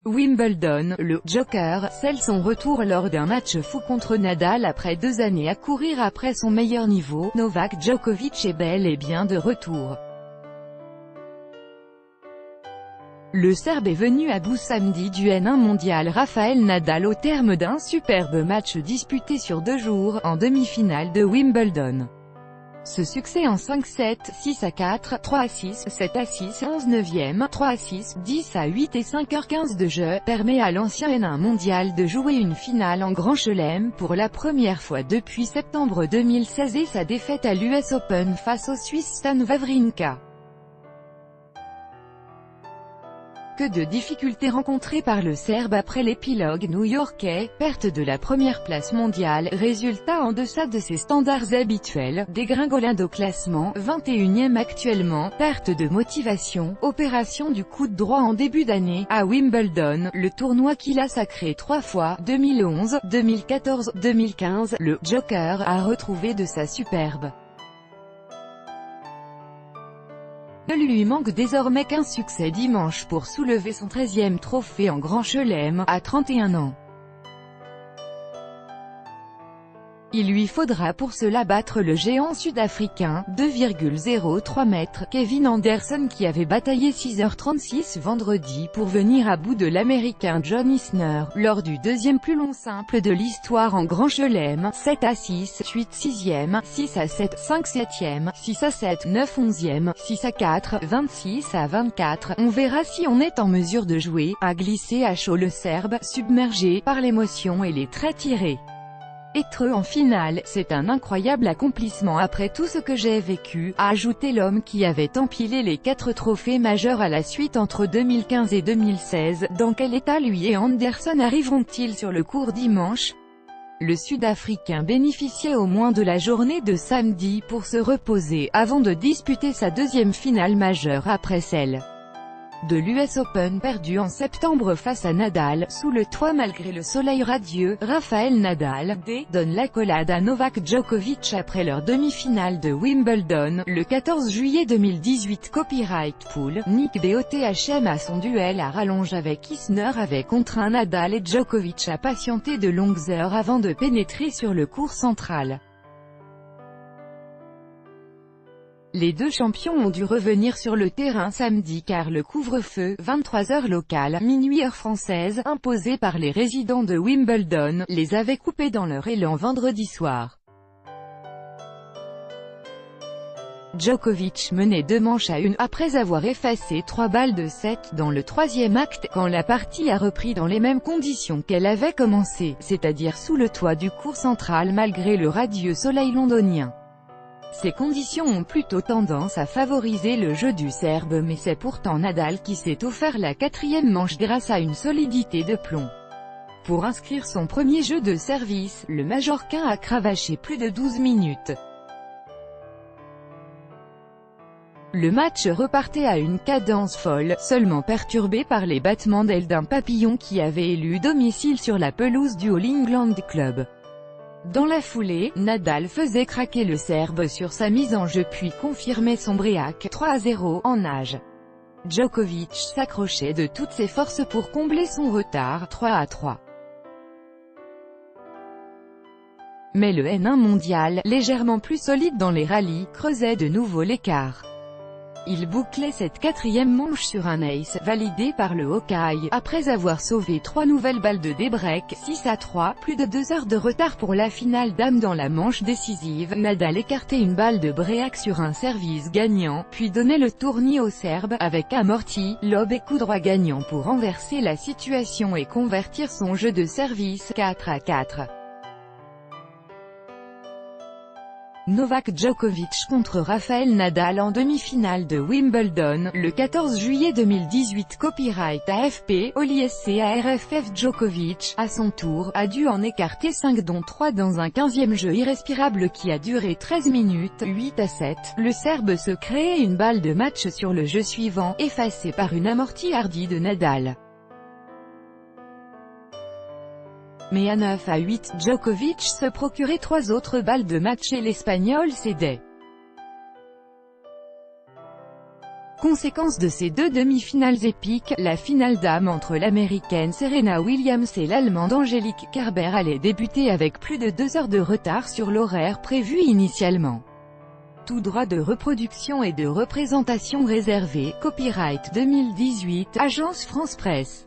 Wimbledon, le « Joker » scelle son retour lors d'un match fou contre Nadal après 2 années à courir après son meilleur niveau. Novak Djokovic est bel et bien de retour. Le Serbe est venu à bout samedi du N1 mondial Rafael Nadal au terme d'un superbe match disputé sur 2 jours, en demi-finale de Wimbledon. Ce succès en 5-7, 6-4, 3-6, 7-6, 11/9, 3-6, 10-8 et 5h15 de jeu, permet à l'ancien N1 mondial de jouer une finale en Grand Chelem pour la première fois depuis septembre 2016 et sa défaite à l'US Open face au Suisse Stan Wawrinka. Que de difficultés rencontrées par le Serbe après l'épilogue new-yorkais, perte de la première place mondiale, résultat en deçà de ses standards habituels, dégringolade au classement, 21e actuellement, perte de motivation, opération du coude droit en début d'année, à Wimbledon, le tournoi qu'il a sacré 3 fois, 2011, 2014, 2015, le « Joker » a retrouvé de sa superbe. Ne lui manque désormais qu'un succès dimanche pour soulever son 13e trophée en Grand Chelem, à 31 ans. Il lui faudra pour cela battre le géant sud-africain, 2,03 mètres, Kevin Anderson qui avait bataillé 6h36 vendredi pour venir à bout de l'américain John Isner, lors du 2e plus long simple de l'histoire en Grand Chelem, 7-6, 8-6e, 6-7, 5-7e, 6-7, 9-11e, 6-4, 26-24, on verra si on est en mesure de jouer, a glissé à chaud le Serbe, submergé par l'émotion et les traits tirés. Être en finale, c'est un incroyable accomplissement après tout ce que j'ai vécu, a ajouté l'homme qui avait empilé les 4 trophées majeurs à la suite entre 2015 et 2016. Dans quel état lui et Anderson arriveront-ils sur le court dimanche? Le Sud-Africain bénéficiait au moins de la journée de samedi pour se reposer, avant de disputer sa 2e finale majeure après celle de l'US Open perdu en septembre face à Nadal, sous le toit malgré le soleil radieux. Rafael Nadal, donne l'accolade à Novak Djokovic après leur demi-finale de Wimbledon, le 14 juillet 2018. Copyright Pool, Nick BOTHM à son duel à rallonge avec Isner avait contraint Nadal et Djokovic à patienter de longues heures avant de pénétrer sur le court central. Les 2 champions ont dû revenir sur le terrain samedi car le couvre-feu, 23h local, minuit heure française, imposé par les résidents de Wimbledon, les avait coupés dans leur élan vendredi soir. Djokovic menait 2 manches à 1 après avoir effacé 3 balles de 7 dans le 3e acte, quand la partie a repris dans les mêmes conditions qu'elle avait commencé, c'est-à-dire sous le toit du court central malgré le radieux soleil londonien. Ces conditions ont plutôt tendance à favoriser le jeu du Serbe mais c'est pourtant Nadal qui s'est offert la 4e manche grâce à une solidité de plomb. Pour inscrire son premier jeu de service, le Majorquin a cravaché plus de 12 minutes. Le match repartait à une cadence folle, seulement perturbé par les battements d'ailes d'un papillon qui avait élu domicile sur la pelouse du All England Club. Dans la foulée, Nadal faisait craquer le Serbe sur sa mise en jeu puis confirmait son break 3-0 en nage. Djokovic s'accrochait de toutes ses forces pour combler son retard 3-3. Mais le N1 mondial, légèrement plus solide dans les rallyes, creusait de nouveau l'écart. Il bouclait cette 4e manche sur un ace, validé par le Hawkeye, après avoir sauvé 3 nouvelles balles de débreak, 6-3, plus de 2 heures de retard pour la finale dame dans la manche décisive. Nadal écartait une balle de break sur un service gagnant, puis donnait le tournis au Serbe, avec amorti, lob et coup droit gagnant pour renverser la situation et convertir son jeu de service, 4-4. Novak Djokovic contre Rafael Nadal en demi-finale de Wimbledon, le 14 juillet 2018. Copyright AFP, OLISCA-RFF. Djokovic, à son tour, a dû en écarter 5 dont 3 dans un 15e jeu irrespirable qui a duré 13 minutes, 8-7. Le Serbe se créait une balle de match sur le jeu suivant, effacée par une amortie hardie de Nadal. Mais à 9-8, Djokovic se procurait 3 autres balles de match et l'Espagnol cédait. Conséquence de ces deux demi-finales épiques, la finale dames entre l'américaine Serena Williams et l'allemande Angelique Kerber allait débuter avec plus de 2 heures de retard sur l'horaire prévu initialement. Tout droit de reproduction et de représentation réservé, copyright 2018, Agence France Presse.